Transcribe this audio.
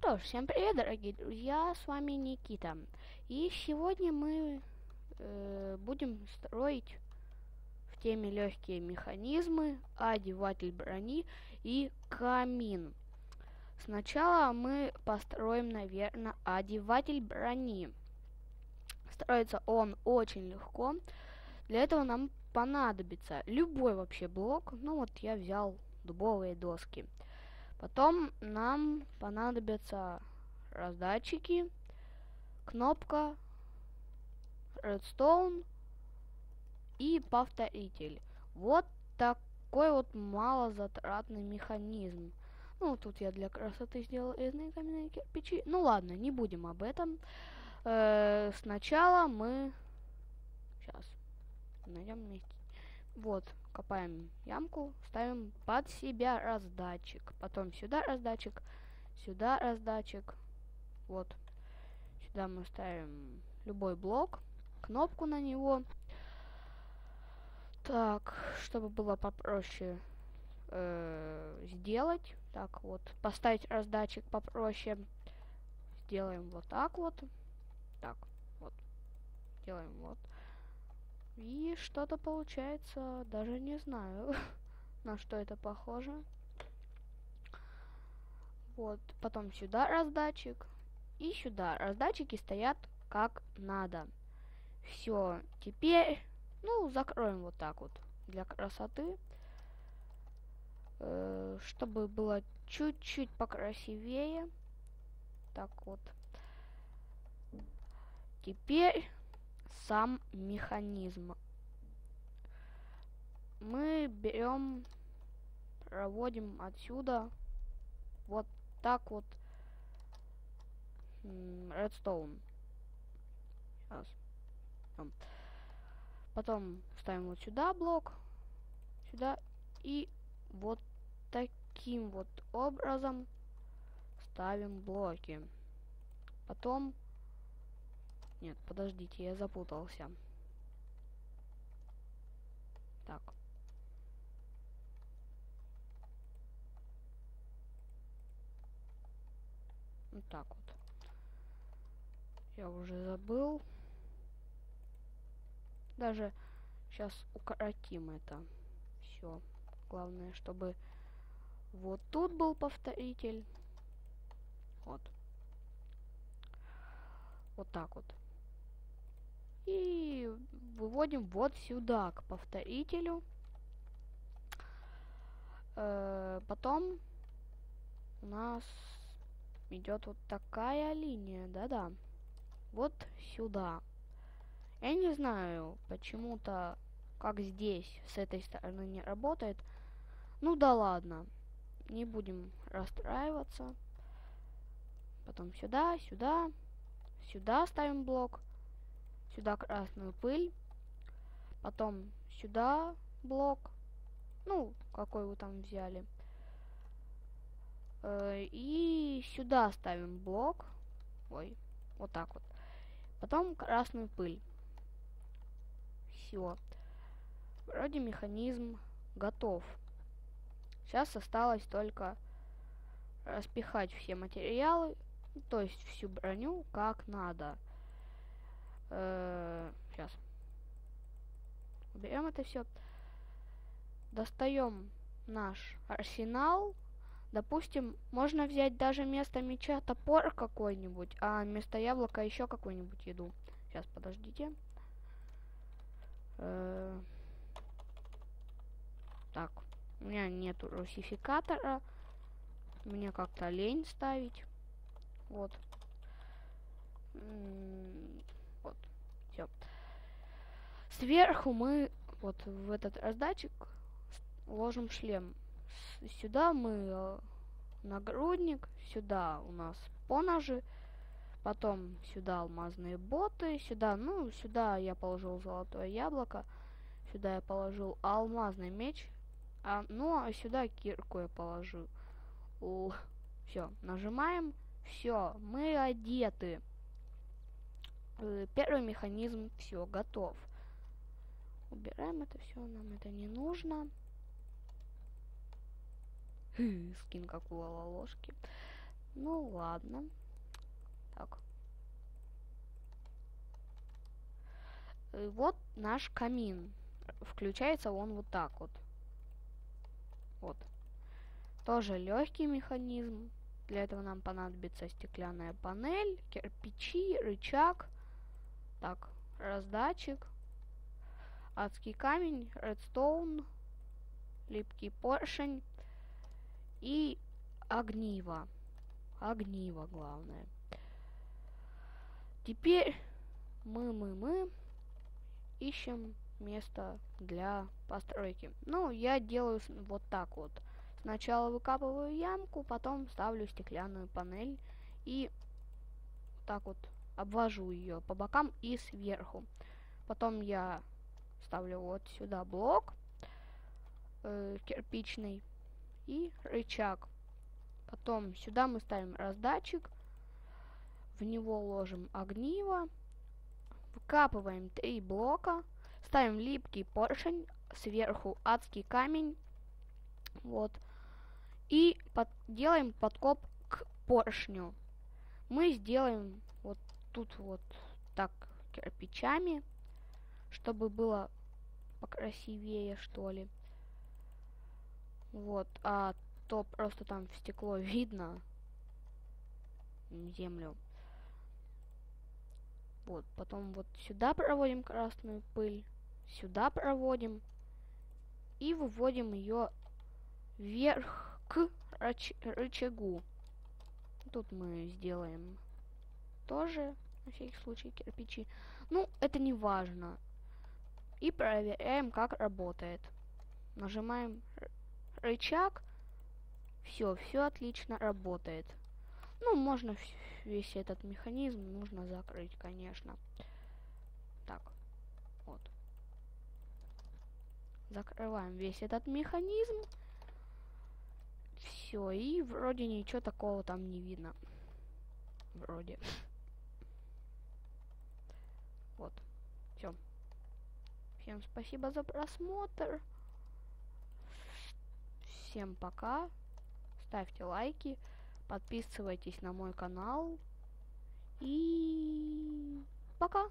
что ж, всем привет, дорогие друзья, с вами Никита. И сегодня мы будем строить в теме легкие механизмы, одеватель брони и камин. Сначала мы построим, наверное, одеватель брони. Строится он очень легко. Для этого нам понадобится любой вообще блок. Ну вот я взял дубовые доски. Потом нам понадобятся раздатчики, кнопка, редстоун и повторитель. Вот такой вот малозатратный механизм. Ну, тут я для красоты сделал резные каменные кирпичи. Ну ладно, не будем об этом. Сначала мы... Сейчас, найдем месте. Вот, копаем ямку, ставим под себя раздатчик. Потом сюда раздатчик, сюда раздатчик. Вот. Сюда мы ставим любой блок, кнопку на него. Так, чтобы было попроще сделать. Так, вот, поставить раздатчик попроще. Сделаем вот так вот. Так, вот. Делаем вот. И что-то получается, даже не знаю, на что это похоже. Вот, потом сюда раздатчик. И сюда раздатчики стоят как надо. Все, теперь, ну, закроем вот так вот для красоты. Чтобы было чуть-чуть покрасивее. Так вот. Теперь сам механизм. Мы берем, проводим отсюда вот так вот редстоун. Сейчас. Потом ставим вот сюда блок, сюда, и вот таким вот образом ставим блоки. Потом... Нет, подождите, я запутался. Так. Вот так вот. Я уже забыл. Даже сейчас укоротим это. Все. Главное, чтобы вот тут был повторитель. Вот. Вот так вот. И выводим вот сюда, к повторителю. Потом у нас идет вот такая линия. Да-да. Вот сюда. Я не знаю, почему-то, как здесь, с этой стороны не работает. Ну да ладно. Не будем расстраиваться. Потом сюда, сюда. Сюда ставим блок. Сюда красную пыль. Потом сюда блок. Ну, какой вы там взяли. И сюда ставим блок. Ой, вот так вот. Потом красную пыль. Все. Вроде механизм готов. Сейчас осталось только распихать все материалы, то есть всю броню как надо. Сейчас. Уберем это все. Достаем наш арсенал. Допустим, можно взять даже вместо меча топор какой-нибудь, а вместо яблока еще какую-нибудь еду. Сейчас, подождите. Так, у меня нету русификатора. Мне как-то лень ставить. Вот. Вот. Все. Сверху мы вот в этот раздатчик ложим шлем. Сюда мы нагрудник. Сюда у нас поножи. Потом сюда алмазные боты. Сюда, ну, сюда я положил золотое яблоко. Сюда я положил алмазный меч. А сюда кирку я положил. Все, нажимаем. Все, мы одеты. Первый механизм, все, готов. Убираем это все, нам это не нужно. Скин как у лолошки. Ну ладно. Так. И вот наш камин. Включается он вот так вот. Вот. Тоже легкий механизм. Для этого нам понадобится стеклянная панель, кирпичи, рычаг. Так, раздатчик, адский камень, редстоун, липкий поршень и огниво. Огниво главное. Теперь мы ищем место для постройки. Ну, я делаю вот так вот. Сначала выкапываю ямку, потом ставлю стеклянную панель и так вот обвожу ее по бокам и сверху. Потом я ставлю вот сюда блок кирпичный и рычаг. Потом сюда мы ставим раздатчик, в него ложим огниво, выкапываем 3 блока, ставим липкий поршень, сверху адский камень, вот, и делаем подкоп к поршню. Мы сделаем вот тут вот так кирпичами, чтобы было покрасивее, что ли. Вот, а то просто там в стекло видно землю. Вот, потом вот сюда проводим красную пыль, сюда проводим и выводим ее вверх к рычагу. Тут мы сделаем тоже, на всякий случай, кирпичи. Ну, это не важно. И проверяем, как работает. Нажимаем рычаг. Все отлично работает. Ну, можно весь этот механизм нужно закрыть, конечно. Так, вот. Закрываем весь этот механизм. Все, и вроде ничего такого там не видно. Вроде. Вот. Все. Всем спасибо за просмотр. Всем пока. Ставьте лайки. Подписывайтесь на мой канал. И пока.